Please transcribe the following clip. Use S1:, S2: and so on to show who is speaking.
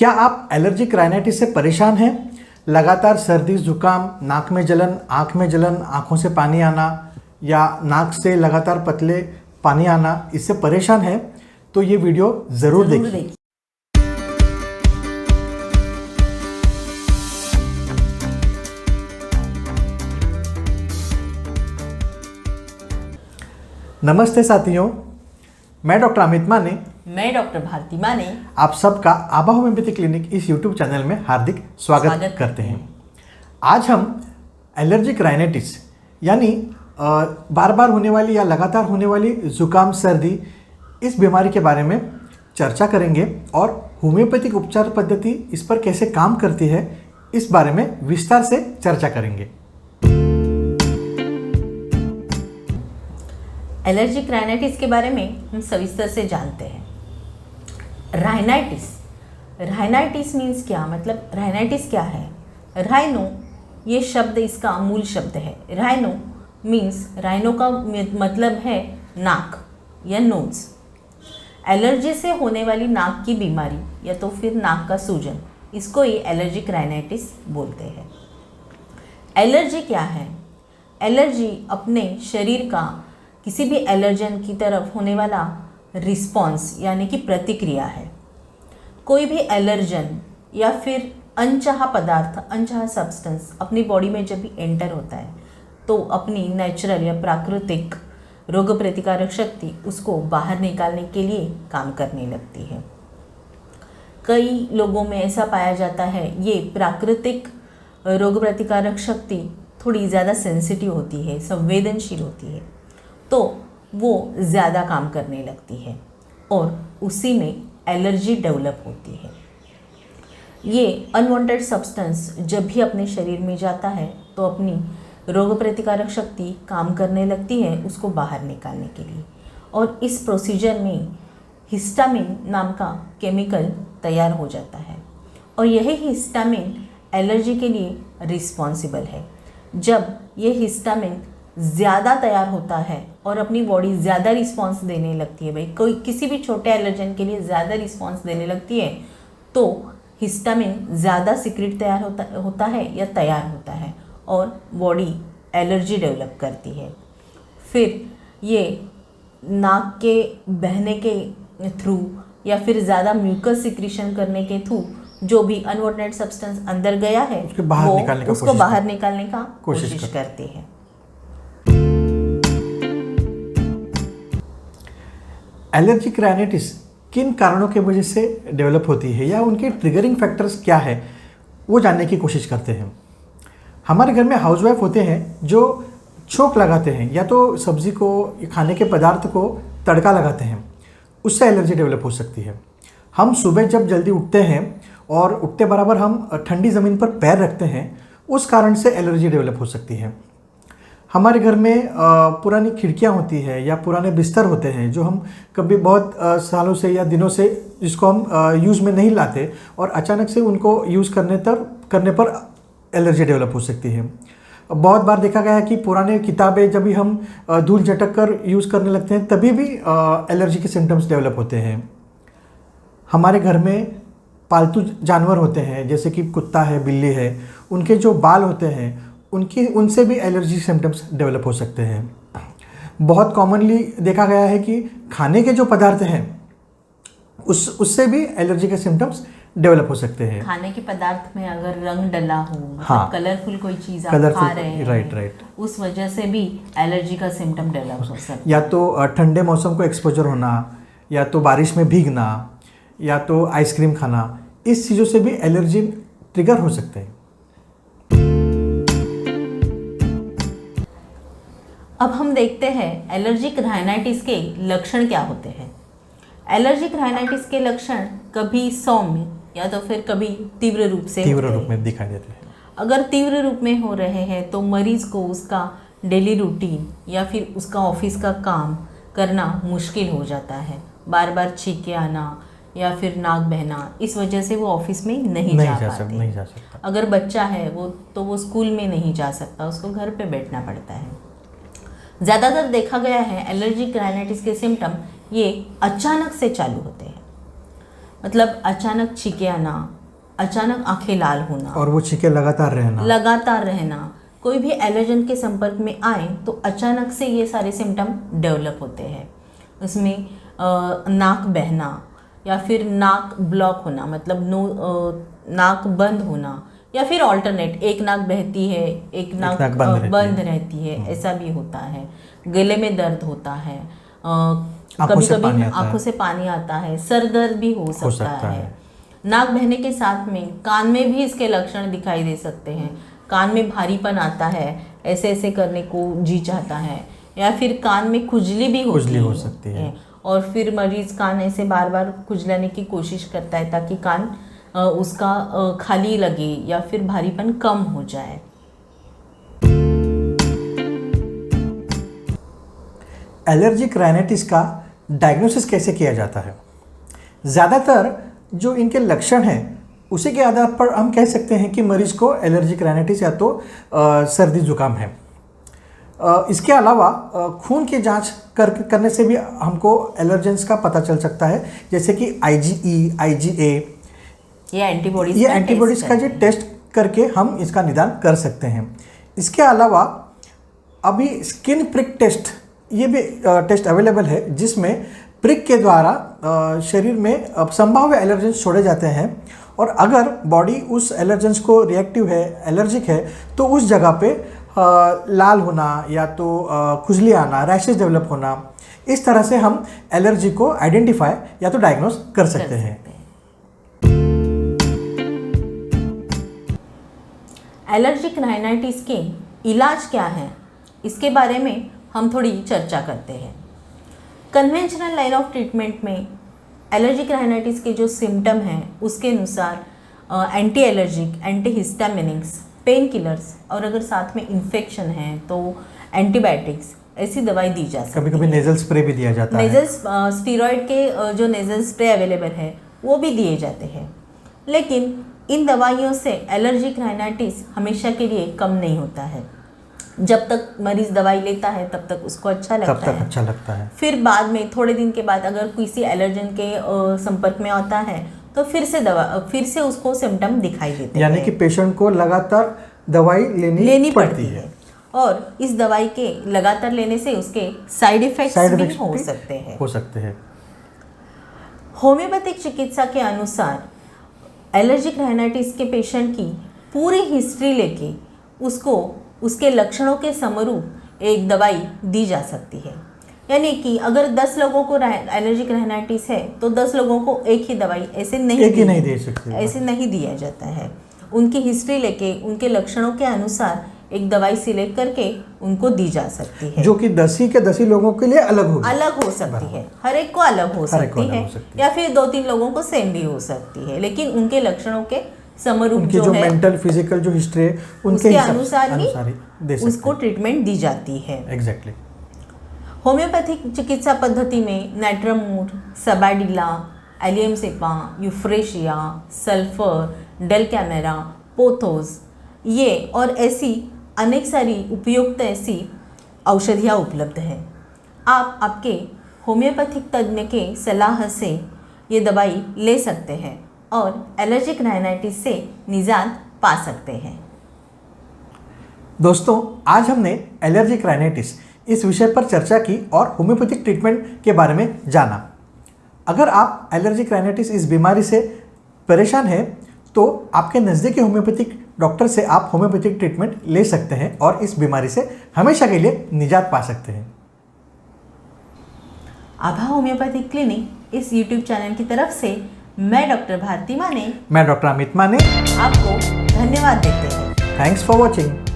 S1: क्या आप allergic rhinitis से परेशान हैं? लगातार सर्दी, जुकाम, नाक में जलन, आँख में जलन, आँखों से पानी आना या नाक से लगातार पतले पानी आना, इससे परेशान हैं तो ये वीडियो ज़रूर देखिए। नमस्ते साथियों, मैं डॉक्टर अमित माने,
S2: मैं डॉक्टर भारती माने
S1: आप सबका आभा होम्योपैथी क्लिनिक इस यूट्यूब चैनल में हार्दिक स्वागत करते हैं। आज हम एलर्जिक राइनाइटिस यानी बार बार होने वाली या लगातार होने वाली जुकाम, सर्दी, इस बीमारी के बारे में चर्चा करेंगे और होम्योपैथिक उपचार पद्धति इस पर कैसे काम करती है, इस बारे में विस्तार से चर्चा करेंगे।
S2: एलर्जिक राइनाइटिस के बारे में हम सविस्तर से जानते हैं। राइनाइटिस मीन्स क्या, मतलब राइनाइटिस क्या है? राइनो ये शब्द इसका मूल शब्द है। राइनो मीन्स, राइनो का मतलब है नाक या नोज। एलर्जी से होने वाली नाक की बीमारी या तो फिर नाक का सूजन, इसको ही एलर्जिक राइनाइटिस बोलते हैं। एलर्जी क्या है? एलर्जी अपने शरीर का किसी भी एलर्जन की तरफ होने वाला रिस्पॉन्स यानी कि प्रतिक्रिया है। कोई भी एलर्जन या फिर अनचाहा पदार्थ, अनचाहा सब्सटेंस अपनी बॉडी में जब भी एंटर होता है तो अपनी नेचुरल या प्राकृतिक रोग प्रतिकारक शक्ति उसको बाहर निकालने के लिए काम करने लगती है। कई लोगों में ऐसा पाया जाता है ये प्राकृतिक रोग प्रतिकारक शक्ति थोड़ी ज़्यादा सेंसिटिव होती है, संवेदनशील होती है, तो वो ज़्यादा काम करने लगती है और उसी में एलर्जी डेवलप होती है। ये अनवांटेड सब्सटेंस जब भी अपने शरीर में जाता है तो अपनी रोग प्रतिकारक शक्ति काम करने लगती है उसको बाहर निकालने के लिए, और इस प्रोसीजर में हिस्टामिन नाम का केमिकल तैयार हो जाता है और यही हिस्टामिन एलर्जी के लिए रिस्पॉन्सिबल है। जब ये हिस्टामिन ज़्यादा तैयार होता है और अपनी बॉडी ज़्यादा रिस्पॉन्स देने लगती है, भाई कोई किसी भी छोटे एलर्जन के लिए ज़्यादा रिस्पॉन्स देने लगती है तो हिस्टामिन ज़्यादा सिक्रेट तैयार होता है या तैयार होता है और बॉडी एलर्जी डेवलप करती है। फिर ये नाक के बहने के थ्रू या फिर ज़्यादा म्यूकस सिक्रीशन करने के थ्रू जो भी अनवांटेड सब्सटेंस अंदर गया है उसको बाहर निकालने का कोशिश करती है।
S1: एलर्जिक राइनाइटिस किन कारणों की वजह से डेवलप होती है या उनके ट्रिगरिंग फैक्टर्स क्या है, वो जानने की कोशिश करते हैं। हमारे घर में हाउसवाइफ होते हैं जो छोंक लगाते हैं या तो सब्जी को, खाने के पदार्थ को तड़का लगाते हैं, उससे एलर्जी डेवलप हो सकती है। हम सुबह जब जल्दी उठते हैं और उठते बराबर हम ठंडी ज़मीन पर पैर रखते हैं, उस कारण से एलर्जी डेवलप हो सकती है। हमारे घर में पुरानी खिड़कियां होती है या पुराने बिस्तर होते हैं जो हम कभी बहुत सालों से या दिनों से जिसको हम यूज़ में नहीं लाते और अचानक से उनको यूज़ करने पर एलर्जी डेवलप हो सकती है। बहुत बार देखा गया है कि पुराने किताबें जब भी हम धूल झटक कर यूज़ करने लगते हैं तभी भी एलर्जी के सिम्टम्स डेवलप होते हैं। हमारे घर में पालतू जानवर होते हैं जैसे कि कुत्ता है, बिल्ली है, उनके जो बाल होते हैं उनसे भी एलर्जी सिम्टम्स डेवलप हो सकते हैं। बहुत कॉमनली देखा गया है कि खाने के जो पदार्थ हैं उससे भी एलर्जी के सिम्टम्स डेवलप हो सकते हैं।
S2: खाने के पदार्थ में अगर रंग डला हो,
S1: हाँ,
S2: कलरफुल कोई चीज़ आप खा रहे हैं,
S1: राइट, उस
S2: वजह से भी एलर्जी का सिम्टम डेवलप हो सकता है।
S1: या तो ठंडे मौसम को एक्सपोजर होना, या तो बारिश में भीगना, या तो आइसक्रीम खाना, इस चीज़ों से भी एलर्जी ट्रिगर हो सकते हैं।
S2: अब हम देखते हैं एलर्जिक राइनाइटिस के लक्षण क्या होते हैं। एलर्जिक राइनाइटिस के लक्षण कभी सौम्य या तो फिर कभी तीव्र रूप में
S1: दिखाई देते हैं।
S2: अगर तीव्र रूप में हो रहे हैं तो मरीज को उसका डेली रूटीन या फिर उसका ऑफिस का काम करना मुश्किल हो जाता है। बार बार छींके आना या फिर नाक बहना, इस वजह से वो ऑफिस में नहीं जा सकता। अगर बच्चा है वो स्कूल में नहीं जा सकता, उसको घर पे बैठना पड़ता है। ज़्यादातर देखा गया है एलर्जिक राइनाइटिस के सिम्टम ये अचानक से चालू होते हैं। मतलब अचानक छींके आना, अचानक आंखें लाल होना
S1: और वो छींके लगातार रहना।
S2: कोई भी एलर्जन के संपर्क में आए तो अचानक से ये सारे सिम्टम डेवलप होते हैं। उसमें नाक बहना या फिर नाक ब्लॉक होना, मतलब नाक बंद होना, या फिर ऑल्टरनेट, एक नाक बहती है एक नाक बंद रहती है, ऐसा भी होता है। गले में दर्द होता है, कभी कभी आंखों से पानी आता है, सर दर्द भी हो सकता है। नाक बहने के साथ में कान में भी इसके लक्षण दिखाई दे सकते हैं। कान में भारीपन आता है, ऐसे ऐसे करने को जी चाहता है, या फिर कान में खुजली भी हो सकती है। और फिर मरीज कान ऐसे बार बार खुजलाने की कोशिश करता है ताकि कान उसका खाली लगे या फिर भारीपन कम हो जाए।
S1: एलर्जिक राइनाइटिस का डायग्नोसिस कैसे किया जाता है? ज़्यादातर जो इनके लक्षण हैं उसी के आधार पर हम कह सकते हैं कि मरीज़ को एलर्जिक राइनाइटिस या तो सर्दी जुकाम है। इसके अलावा खून की जांच करने से भी हमको एलर्जेंस का पता चल सकता है, जैसे कि IgE, IgA, ये एंटीबॉडीज़ का जो टेस्ट करके हम इसका निदान कर सकते हैं। इसके अलावा अभी स्किन प्रिक टेस्ट, ये भी टेस्ट अवेलेबल है, जिसमें प्रिक के द्वारा शरीर में संभाव्य एलर्जेंस छोड़े जाते हैं, और अगर बॉडी उस एलर्जेंस को रिएक्टिव है, एलर्जिक है, तो उस जगह पे लाल होना या तो खुजली आना, रैशेज डेवलप होना, इस तरह से हम एलर्जी को आइडेंटिफाई या तो डायग्नोस कर सकते हैं।
S2: एलर्जिक राइनाइटिस के इलाज क्या है, इसके बारे में हम थोड़ी चर्चा करते हैं। कन्वेंशनल लाइन ऑफ ट्रीटमेंट में एलर्जिक राइनाइटिस के जो सिम्टम हैं उसके अनुसार anti allergic, anti histaminics, pain killers, और अगर साथ में इन्फेक्शन है तो एंटीबायोटिक्स, ऐसी दवाई दी जा सकती है।
S1: कभी कभी नेजल स्प्रे भी दिया जाता है।
S2: नेजल स्टीरॉयड के जो नेजल स्प्रे अवेलेबल है वो भी दिए जाते हैं, लेकिन इन दवाइयों से एलर्जिक राइनाइटिस हमेशा के लिए कम नहीं होता है। जब तक मरीज दवाई लेता है तब तक उसको अच्छा लगता है। फिर बाद में थोड़े दिन के बाद अगर किसी एलर्जन के संपर्क में आता है तो फिर से उसको सिम्टम दिखाई देते हैं।
S1: यानी कि पेशेंट को लगातार दवाई लेनी पड़ती है,
S2: और इस दवाई के लगातार लेने से उसके साइड इफेक्ट्स भी हो सकते हैं। होम्योपैथिक चिकित्सा के अनुसार एलर्जिक राइनाइटिस के पेशेंट की पूरी हिस्ट्री लेके उसको उसके लक्षणों के समरूप एक दवाई दी जा सकती है। यानी कि अगर 10 लोगों को एलर्जिक राइनाइटिस है तो 10 लोगों को एक ही दवाई ऐसे नहीं दिया जाता है। उनकी हिस्ट्री लेके उनके लक्षणों के अनुसार एक दवाई सिलेक्ट करके उनको दी जा सकती है,
S1: जो कि 10 ही के 10 ही लोगों के लिए अलग
S2: हो सकती है। हर एक को अलग हो सकती है, या फिर 2-3 लोगों को सेम भी हो सकती है, लेकिन उनके लक्षणों के समरूप जो है,
S1: मेंटल फिजिकल जो हिस्ट्री है उनके
S2: अनुसार ही उसको ट्रीटमेंट दी जाती है।
S1: एग्जैक्टली।
S2: होम्योपैथिक चिकित्सा पद्धति में नाइट्रामूर, sabadilla, allium cepa, euphrasia, sulphur, dulcamara, pothos, ये और ऐसी अनेक सारी उपयुक्त ऐसी औषधियाँ उपलब्ध हैं। आप आपके होम्योपैथिक तज्ञ के सलाह से ये दवाई ले सकते हैं और एलर्जिक राइनाइटिस से निजात पा सकते हैं।
S1: दोस्तों, आज हमने एलर्जिक राइनाइटिस इस विषय पर चर्चा की और होम्योपैथिक ट्रीटमेंट के बारे में जाना। अगर आप एलर्जिक राइनाइटिस इस बीमारी से परेशान हैं तो आपके नज़दीकी होम्योपैथिक डॉक्टर से आप होम्योपैथिक ट्रीटमेंट ले सकते हैं और इस बीमारी से हमेशा के लिए निजात पा सकते हैं।
S2: आभा होम्योपैथिक क्लिनिक इस YouTube चैनल की तरफ से मैं डॉक्टर भारती माने,
S1: मैं डॉक्टर अमित माने
S2: आपको धन्यवाद देते हैं।
S1: Thanks for watching.